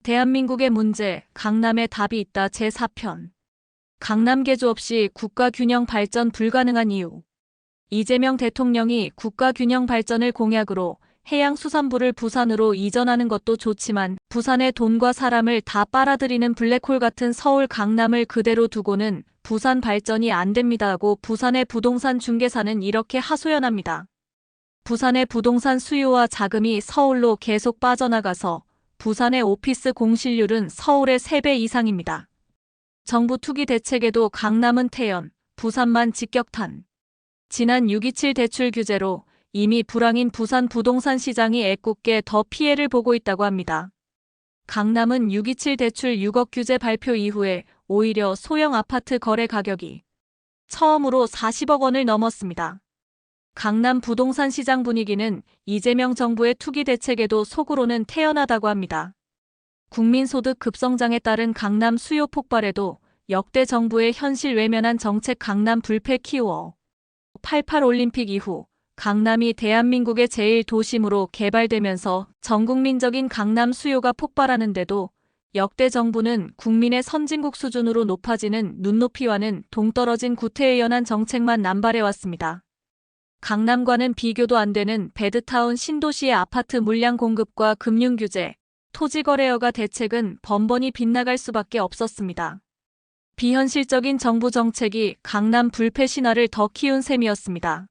대한민국의 문제, 강남에 답이 있다 제4편. 강남 개조 없이 국가 균형 발전 불가능한 이유. 이재명 대통령이 국가 균형 발전을 공약으로 해양수산부를 부산으로 이전하는 것도 좋지만 부산의 돈과 사람을 다 빨아들이는 블랙홀 같은 서울 강남을 그대로 두고는 부산 발전이 안 됩니다 하고 부산의 부동산 중개사는 이렇게 하소연합니다. 부산의 부동산 수요와 자금이 서울로 계속 빠져나가서 부산의 오피스 공실률은 서울의 3배 이상입니다. 정부 투기 대책에도 강남은 태연, 부산만 직격탄. 지난 6.27 대출 규제로 이미 불황인 부산 부동산 시장이 애꿎게 더 피해를 보고 있다고 합니다. 강남은 6.27 대출 6억 규제 발표 이후에 오히려 소형 아파트 거래 가격이 처음으로 40억 원을 넘었습니다. 강남 부동산 시장 분위기는 이재명 정부의 투기 대책에도 속으로는 태연하다고 합니다. 국민소득 급성장에 따른 강남 수요 폭발에도 역대 정부의 현실 외면한 정책 강남 불패 키워 88 올림픽 이후 강남이 대한민국의 제1도심으로 개발되면서 전국민적인 강남 수요가 폭발하는데도 역대 정부는 국민의 선진국 수준으로 높아지는 눈높이와는 동떨어진 구태의연한 정책만 남발해왔습니다. 강남과는 비교도 안 되는 배드타운 신도시의 아파트 물량 공급과 금융 규제, 토지거래허가 대책은 번번이 빗나갈 수밖에 없었습니다. 비현실적인 정부 정책이 강남 불패 신화를 더 키운 셈이었습니다.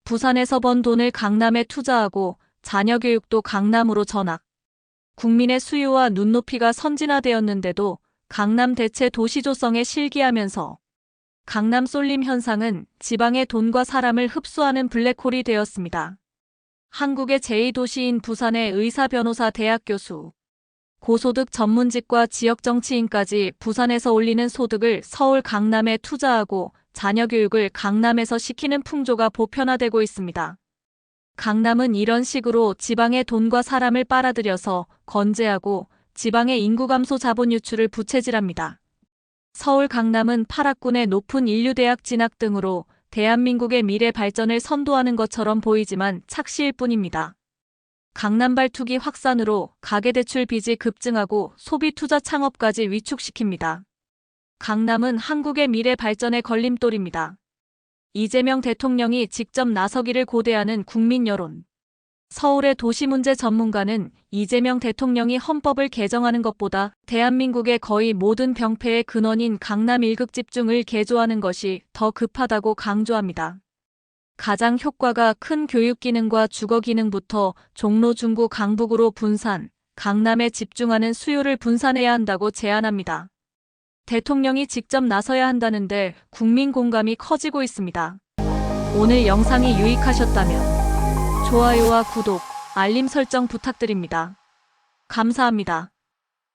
부산에서 번 돈을 강남에 투자하고 자녀 교육도 강남으로 전학. 국민의 수요와 눈높이가 선진화되었는데도 강남 대체 도시조성에 실기하면서 강남 쏠림 현상은 지방의 돈과 사람을 흡수하는 블랙홀이 되었습니다. 한국의 제2도시인 부산의 의사, 변호사, 대학 교수, 고소득 전문직과 지역정치인까지 부산에서 올리는 소득을 서울 강남에 투자하고 자녀 교육을 강남에서 시키는 풍조가 보편화되고 있습니다. 강남은 이런 식으로 지방의 돈과 사람을 빨아들여서 건재하고 지방의 인구 감소 자본 유출을 부채질합니다. 서울 강남은 8학군의 높은 인류대학 진학 등으로 대한민국의 미래 발전을 선도하는 것처럼 보이지만 착시일 뿐입니다. 강남발 투기 확산으로 가계대출 빚이 급증하고 소비투자 창업까지 위축시킵니다. 강남은 한국의 미래 발전의 걸림돌입니다. 이재명 대통령이 직접 나서기를 고대하는 국민 여론. 서울의 도시문제 전문가는 이재명 대통령이 헌법을 개정하는 것보다 대한민국의 거의 모든 병폐의 근원인 강남 일극 집중을 개조하는 것이 더 급하다고 강조합니다. 가장 효과가 큰 교육 기능과 주거 기능부터 종로 중구 강북으로 분산, 강남에 집중하는 수요를 분산해야 한다고 제안합니다. 대통령이 직접 나서야 한다는데 국민 공감이 커지고 있습니다. 오늘 영상이 유익하셨다면 좋아요와 구독, 알림 설정 부탁드립니다. 감사합니다.